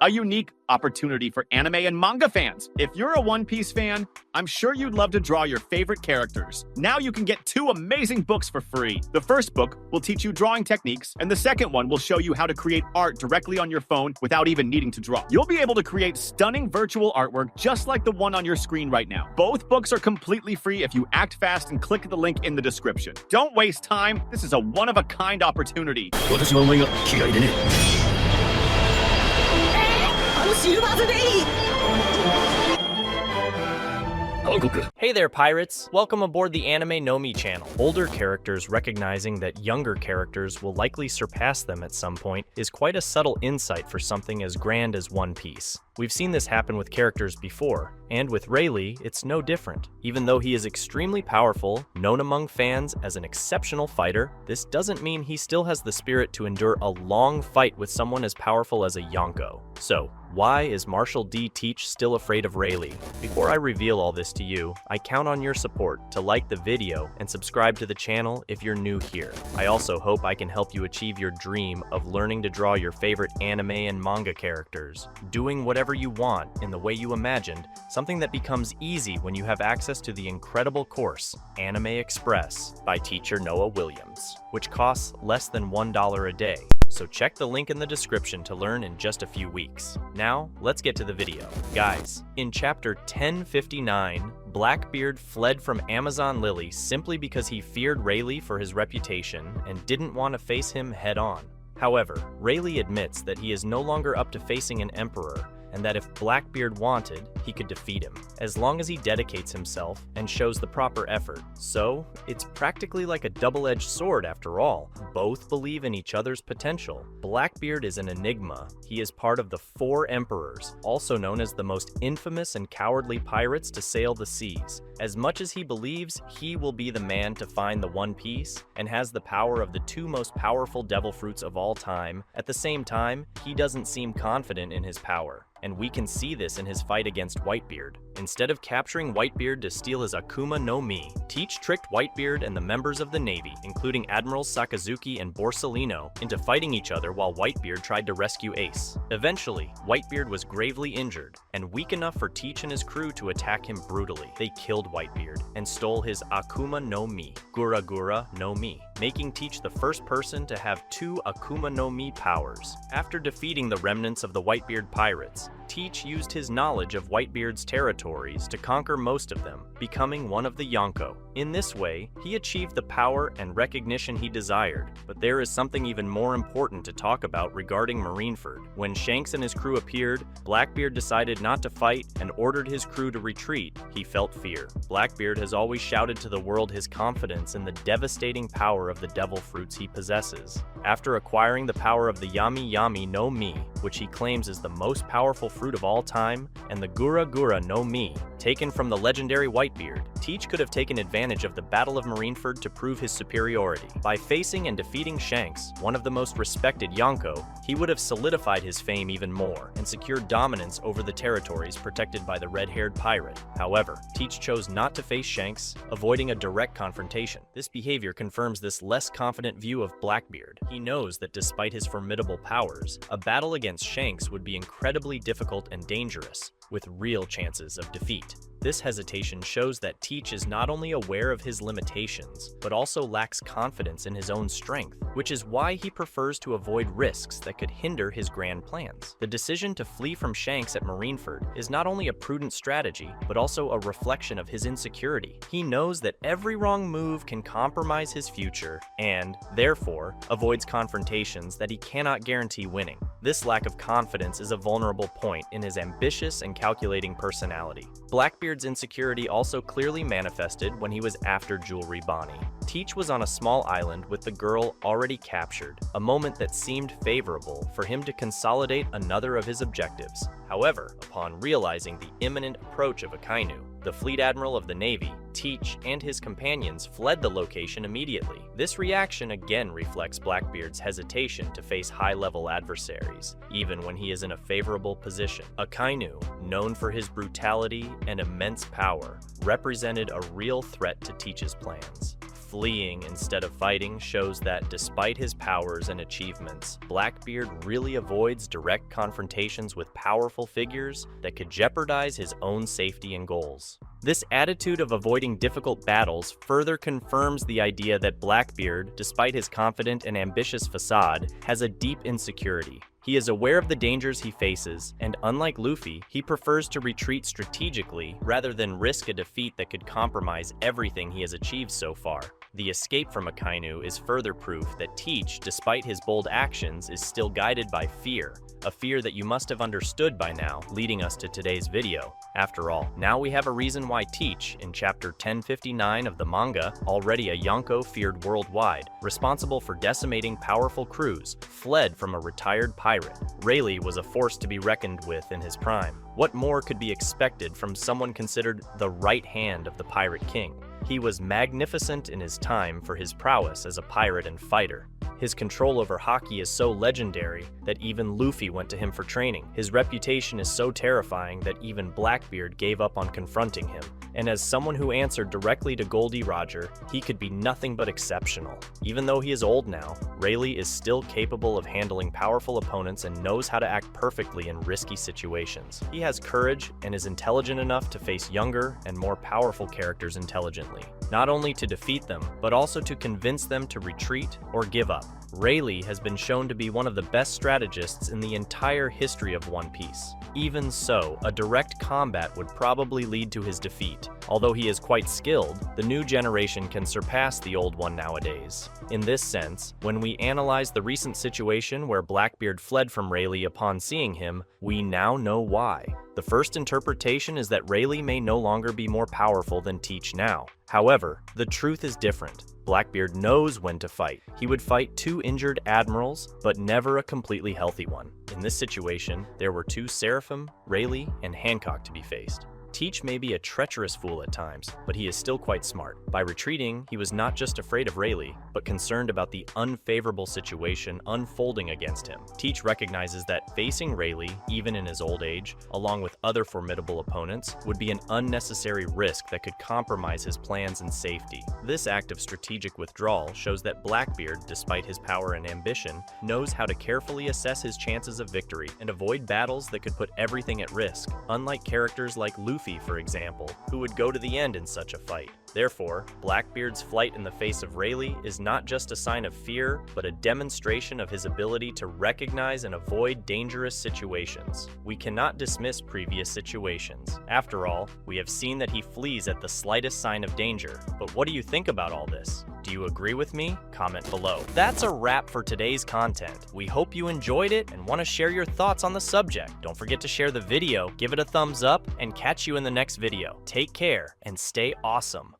a unique opportunity for anime and manga fans. If you're a One Piece fan, I'm sure you'd love to draw your favorite characters. Now you can get 2 amazing books for free. The first book will teach you drawing techniques, and the second one will show you how to create art directly on your phone without even needing to draw. You'll be able to create stunning virtual artwork just like the one on your screen right now. Both books are completely free if you act fast and click the link in the description. Don't waste time. This is a one-of-a-kind opportunity. 私はお前が嫌いでね。シルバーズデイ Hey there, pirates! Welcome aboard the Animenomi channel. Older characters recognizing that younger characters will likely surpass them at some point is quite a subtle insight for something as grand as One Piece. We've seen this happen with characters before, and with Rayleigh, it's no different. Even though he is extremely powerful, known among fans as an exceptional fighter, this doesn't mean he still has the spirit to endure a long fight with someone as powerful as a Yonko. So, why is Marshall D. Teach still afraid of Rayleigh? Before I reveal all this to you, I count on your support to like the video and subscribe to the channel if you're new here. I also hope I can help you achieve your dream of learning to draw your favorite anime and manga characters, doing whatever you want in the way you imagined, something that becomes easy when you have access to the incredible course, Anime Express, by teacher Noah Williams, which costs less than $1 a day. So check the link in the description to learn in just a few weeks. Now, let's get to the video. Guys, in chapter 1059, Blackbeard fled from Amazon Lily simply because he feared Rayleigh for his reputation and didn't want to face him head-on. However, Rayleigh admits that he is no longer up to facing an emperor, and that if Blackbeard wanted, he could defeat him, as long as he dedicates himself and shows the proper effort. So, it's practically like a double-edged sword after all. Both believe in each other's potential. Blackbeard is an enigma. He is part of the 4 emperors, also known as the most infamous and cowardly pirates to sail the seas. As much as he believes he will be the man to find the One Piece, and has the power of the 2 most powerful devil fruits of all time, at the same time, he doesn't seem confident in his power. And we can see this in his fight against Whitebeard. Instead of capturing Whitebeard to steal his Akuma no Mi, Teach tricked Whitebeard and the members of the Navy, including Admirals Sakazuki and Borsalino, into fighting each other while Whitebeard tried to rescue Ace. Eventually, Whitebeard was gravely injured, and weak enough for Teach and his crew to attack him brutally. They killed Whitebeard, and stole his Akuma no Mi, Gura Gura no Mi, making Teach the first person to have 2 Akuma no Mi powers. After defeating the remnants of the Whitebeard pirates, Teach used his knowledge of Whitebeard's territories to conquer most of them, becoming one of the Yonko. In this way, he achieved the power and recognition he desired. But there is something even more important to talk about regarding Marineford. When Shanks and his crew appeared, Blackbeard decided not to fight and ordered his crew to retreat. He felt fear. Blackbeard has always shouted to the world his confidence in the devastating power of the devil fruits he possesses. After acquiring the power of the Yami Yami no Mi, which he claims is the most powerful fruit of all time, and the Gura Gura no Mi, taken from the legendary Whitebeard, Teach could have taken advantage of the Battle of Marineford to prove his superiority. By facing and defeating Shanks, one of the most respected Yonko, he would have solidified his fame even more, and secured dominance over the territories protected by the red-haired pirate. However, Teach chose not to face Shanks, avoiding a direct confrontation. This behavior confirms this less confident view of Blackbeard. He knows that despite his formidable powers, a battle against Shanks would be incredibly difficult and dangerous, with real chances of defeat. This hesitation shows that Teach is not only aware of his limitations, but also lacks confidence in his own strength, which is why he prefers to avoid risks that could hinder his grand plans. The decision to flee from Shanks at Marineford is not only a prudent strategy, but also a reflection of his insecurity. He knows that every wrong move can compromise his future, and, therefore, avoids confrontations that he cannot guarantee winning. This lack of confidence is a vulnerable point in his ambitious and calculating personality. Blackbeard's insecurity also clearly manifested when he was after Jewelry Bonnie. Teach was on a small island with the girl already captured, a moment that seemed favorable for him to consolidate another of his objectives. However, upon realizing the imminent approach of Akainu, the fleet admiral of the Navy, Teach and his companions fled the location immediately. This reaction again reflects Blackbeard's hesitation to face high-level adversaries, even when he is in a favorable position. Akainu, known for his brutality and immense power, represented a real threat to Teach's plans. fleeing instead of fighting shows that despite his powers and achievements, Blackbeard really avoids direct confrontations with powerful figures that could jeopardize his own safety and goals. This attitude of avoiding difficult battles further confirms the idea that Blackbeard, despite his confident and ambitious facade, has a deep insecurity. He is aware of the dangers he faces, and unlike Luffy, he prefers to retreat strategically rather than risk a defeat that could compromise everything he has achieved so far. The escape from Akainu is further proof that Teach, despite his bold actions, is still guided by fear, a fear that you must have understood by now, leading us to today's video. After all, now we have a reason why Teach, in chapter 1059 of the manga, already a Yonko feared worldwide, responsible for decimating powerful crews, fled from a retired pirate. Rayleigh was a force to be reckoned with in his prime. What more could be expected from someone considered the right hand of the Pirate King? He was magnificent in his time for his prowess as a pirate and fighter. His control over Haki is so legendary that even Luffy went to him for training. His reputation is so terrifying that even Blackbeard gave up on confronting him. And as someone who answered directly to Goldie Roger, he could be nothing but exceptional. Even though he is old now, Rayleigh is still capable of handling powerful opponents and knows how to act perfectly in risky situations. He has courage and is intelligent enough to face younger and more powerful characters intelligently, not only to defeat them, but also to convince them to retreat or give up. Rayleigh has been shown to be one of the best strategists in the entire history of One Piece. Even so, a direct combat would probably lead to his defeat. Although he is quite skilled, the new generation can surpass the old one nowadays. In this sense, when we analyze the recent situation where Blackbeard fled from Rayleigh upon seeing him, we now know why. The first interpretation is that Rayleigh may no longer be more powerful than Teach now. However, the truth is different. Blackbeard knows when to fight. He would fight two injured admirals, but never a completely healthy one. In this situation, there were two Seraphim, Rayleigh, and Hancock to be faced. Teach may be a treacherous fool at times, but he is still quite smart. By retreating, he was not just afraid of Rayleigh, but concerned about the unfavorable situation unfolding against him. Teach recognizes that facing Rayleigh, even in his old age, along with other formidable opponents, would be an unnecessary risk that could compromise his plans and safety. This act of strategic withdrawal shows that Blackbeard, despite his power and ambition, knows how to carefully assess his chances of victory and avoid battles that could put everything at risk, unlike characters like Luffy, for example, who would go to the end in such a fight. Therefore, Blackbeard's flight in the face of Rayleigh is not just a sign of fear, but a demonstration of his ability to recognize and avoid dangerous situations. We cannot dismiss previous situations. After all, we have seen that he flees at the slightest sign of danger. But what do you think about all this? Do you agree with me? Comment below. That's a wrap for today's content. We hope you enjoyed it and want to share your thoughts on the subject. Don't forget to share the video, give it a thumbs up, and catch you in the next video. Take care and stay awesome.